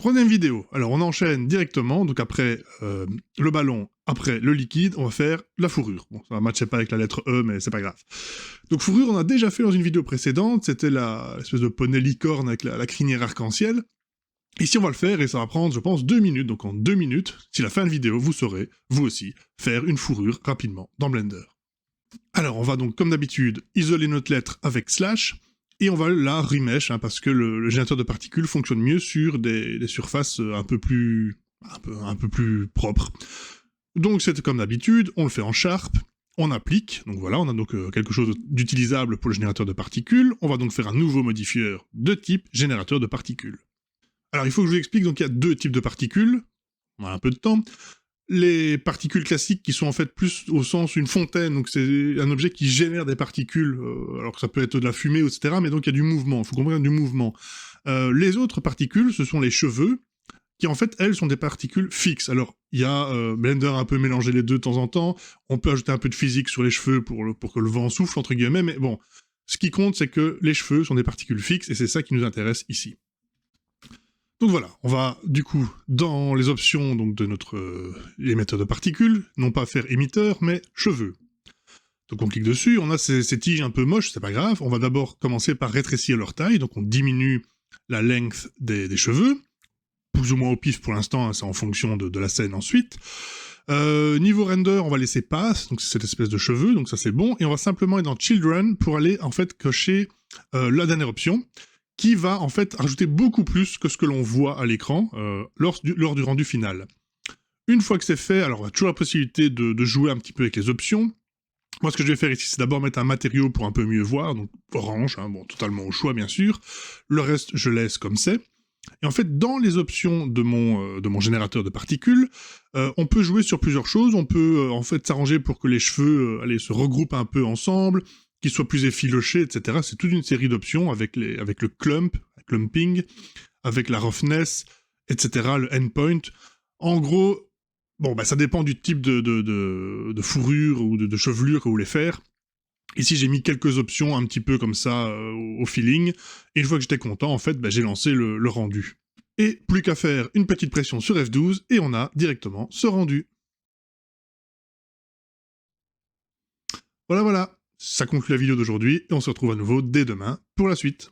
Troisième vidéo. Alors on enchaîne directement, donc après le ballon, après le liquide, on va faire la fourrure. Bon, ça ne matchait pas avec la lettre E, mais c'est pas grave. Donc fourrure, on a déjà fait dans une vidéo précédente, c'était l'espèce de poney licorne avec la crinière arc-en-ciel. Ici on va le faire et ça va prendre, je pense, 2 minutes. Donc en 2 minutes, si la fin de vidéo, vous saurez, vous aussi, faire une fourrure rapidement dans Blender. Alors on va donc, comme d'habitude, isoler notre lettre avec slash, et on va la remesh, parce que le générateur de particules fonctionne mieux sur des surfaces un peu plus propres. Donc c'est comme d'habitude, on le fait en Sharp, on applique, donc voilà, on a donc quelque chose d'utilisable pour le générateur de particules. On va donc faire un nouveau modifieur de type générateur de particules. Alors il faut que je vous explique, donc il y a 2 types de particules, on a un peu de temps. Les particules classiques qui sont en fait plus au sens une fontaine, donc c'est un objet qui génère des particules, alors que ça peut être de la fumée, etc., mais donc il y a du mouvement, il faut comprendre du mouvement. Les autres particules, ce sont les cheveux, qui en fait, elles, sont des particules fixes. Alors, il y a Blender a un peu mélangé les deux de temps en temps, on peut ajouter un peu de physique sur les cheveux pour que le vent souffle, entre guillemets, mais bon, ce qui compte, c'est que les cheveux sont des particules fixes, et c'est ça qui nous intéresse ici. Donc voilà, on va du coup dans les options donc, de notre émetteur de particules, non pas faire émetteur, mais cheveux. Donc on clique dessus, on a ces tiges un peu moches, c'est pas grave, on va d'abord commencer par rétrécir leur taille, donc on diminue la length des cheveux, plus ou moins au pif pour l'instant, c'est en fonction de la scène ensuite. Niveau render, on va laisser pass, donc c'est cette espèce de cheveux, donc ça c'est bon, et on va simplement aller dans Children pour aller en fait cocher la dernière option, qui va en fait rajouter beaucoup plus que ce que l'on voit à l'écran lors du rendu final. Une fois que c'est fait, alors on a toujours la possibilité de jouer un petit peu avec les options. Moi, ce que je vais faire ici, c'est d'abord mettre un matériau pour un peu mieux voir, donc orange, bon, totalement au choix bien sûr. Le reste, je laisse comme c'est. Et en fait, dans les options de mon générateur de particules, on peut jouer sur plusieurs choses. On peut en fait s'arranger pour que les cheveux se regroupent un peu ensemble, qu'ils soient plus effilochés, etc. C'est toute une série d'options avec le clumping, avec la roughness, etc., le endpoint. En gros, bon, ça dépend du type de fourrure ou de chevelure que vous voulez faire. Ici, j'ai mis quelques options un petit peu comme ça au feeling, et une fois que j'étais content, en fait, j'ai lancé le rendu. Et plus qu'à faire une petite pression sur F12, et on a directement ce rendu. Voilà, ça conclut la vidéo d'aujourd'hui, et on se retrouve à nouveau dès demain pour la suite.